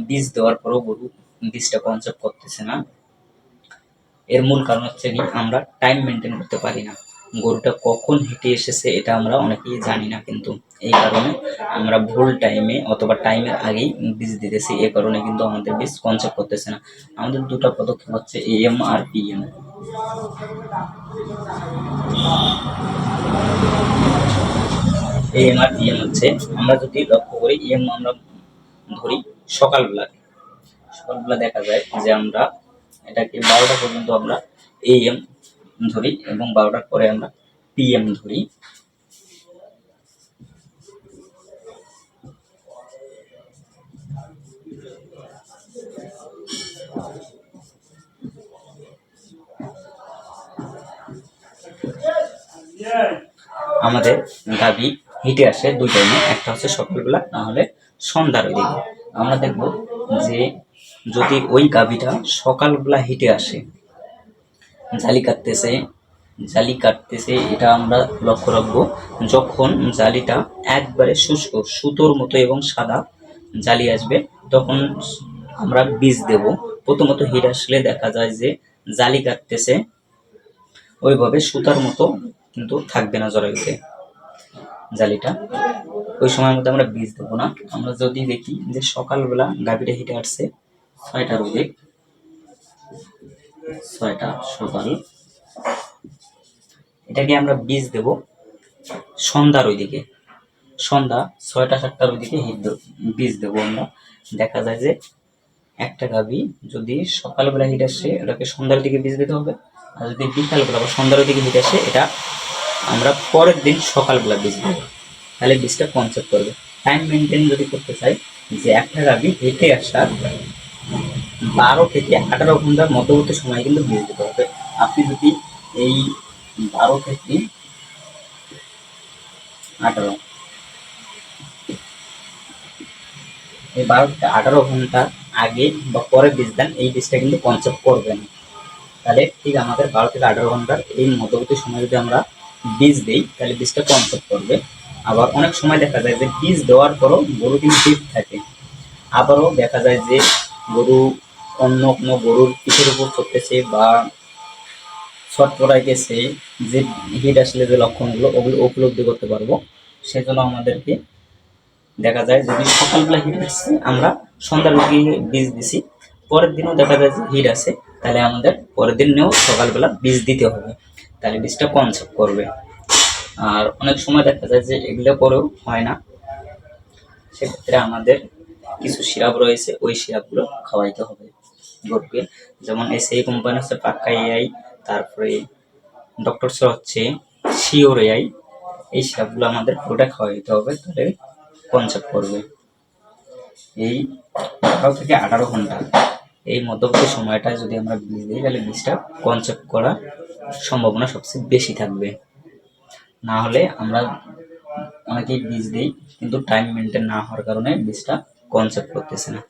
বীজ দেওয়ার পরও গরু বীজটা কনসেপ্ট করতেছে না, এর মূল কারণ হচ্ছে কি আমরা টাইম মেনটেন করতে পারি না। গরুটা কখন হেঁটে এসেছে এটা আমরা অনেকেই জানি না, কিন্তু এই কারণে আমরা ভুল টাইমে অথবা টাইমের আগেই বীজ দিতেছি, এই কারণে কিন্তু আমাদের বীজ কনসেপ্ট করতেছে না। আমাদের দুটো পদক্ষেপ হচ্ছে AM R PM। AM R PM হচ্ছে, আমরা যদি লক্ষ্য করি AM আমরা ধরি সকালবেলা, সকালবেলা দেখা যায় যে আমরা এটাকে 12টা পর্যন্ত আমরা AM ধরি এবং 12টার পরে আমরা PM ধরি। আমাদের গাভী হিটে আসে দুই টাইমে, একটা হচ্ছে সকালবেলা না হলে সন্ধ্যার ওই দিকে। আমরা দেখব যে যদি ওই গাভীটা সকালবেলা হিটে আসে, জালি কাটতেছে এটা আমরা লক্ষ্য রাখবো। যখন জালিটা একবারে শুষ্ক সুতোর মতো এবং সাদা জালি আসবে তখন আমরা বীজ দেব। প্রথমত হিট আসলে দেখা যায় যে জালি কাটতেছে, ওইভাবে সুতার মতো কিন্তু থাকবে না জরায়ুতে জালিটা, ওই সময়ের মধ্যে আমরা বীজ দেবো না। আমরা যদি দেখি যে সকালবেলা গাভীটা হিটে আসছে 6টার দিক, 6টা সকাল, এটাকে আমরা বীজ দেব সন্ধ্যার ওই দিকে, সন্ধ্যা 6টা 7টার ওই দিকে বীজ দেবো আমরা। দেখা যায় যে একটা গাভী যদি সকালবেলা হিট আসে এটাকে সন্ধ্যার দিকে বীজ দিতে হবে, আর যদি বিকালবেলা বা সন্ধ্যার দিকে হিট আসে এটা আমরা পরের দিন সকালবেলা বীজ দেবো, তাহলে বীজটা কনসেপ্ট করবে। টাইম মেনটেন যদি করতে চাই যে একটা গাভী হেঁটে আসার 12 থেকে 18 ঘন্টার মধ্যবর্তী সময় কিন্তু বীজ দিতে হবে। আপনি যদি এই 12 থেকে 18 এই 12 থেকে 18 ঘন্টা আগে বা পরে বীজ দেন, এই বীজটা কিন্তু কনসেপ্ট করবে না। তাহলে ঠিক আমাদের 12 থেকে 18 ঘন্টার এই মধ্যবর্তী সময় যদি আমরা বীজ দিই তাহলে বীজটা কনসেপ্ট করবে। আবার অনেক সময় দেখা যায় যে বীজ দেওয়ার পরও গরু কিন্তু ফিট থাকে, আবারও দেখা যায় যে গরু অন্য কোনো গরুর পিঠের উপর চড়তেছে বা ছটপটায় গেছে, যে হিট আসলে যে লক্ষণগুলো ওগুলো উপলব্ধি করতে পারবো। সেজন্য আমাদেরকে দেখা যায় যদি সকালবেলা হিট আসছে আমরা সন্ধ্যার দিকে বীজ দিছি, পরের দিনও দেখা যায় যে হিট আছে, তাহলে আমাদের পরের দিনেও সকালবেলা বীজ দিতে হবে, তাহলে বীজটা কনসেপ্ট করবে। আর অনেক সময় দেখা যায় যে এগুলো করেও হয় না, সেক্ষেত্রে আমাদের কিছু সিরাপ রয়েছে, ওই সিরাপগুলো খাওয়াইতে হবে গরুকে। যেমন সেই কোম্পানি হচ্ছে পাক্কা AI, তারপরে ডক্টর স্যার হচ্ছে শিওর AI, এই সিরাপগুলো আমাদের পুরোটা খাওয়াইতে হবে, তাহলে কনসেপ্ট করবে। এই 12 থেকে 18 ঘন্টা এই মধ্যবর্তী সময়টা যদি আমরা বীজ দিই তাহলে বীজটা কনসেপ্ট করার সম্ভাবনা সবচেয়ে বেশি থাকবে। না হলে আমরা অনেকেই বীজ দিই কিন্তু টাইম মেনটেন না হওয়ার কারণে বীজটা কনসেপ্ট করতেছে না।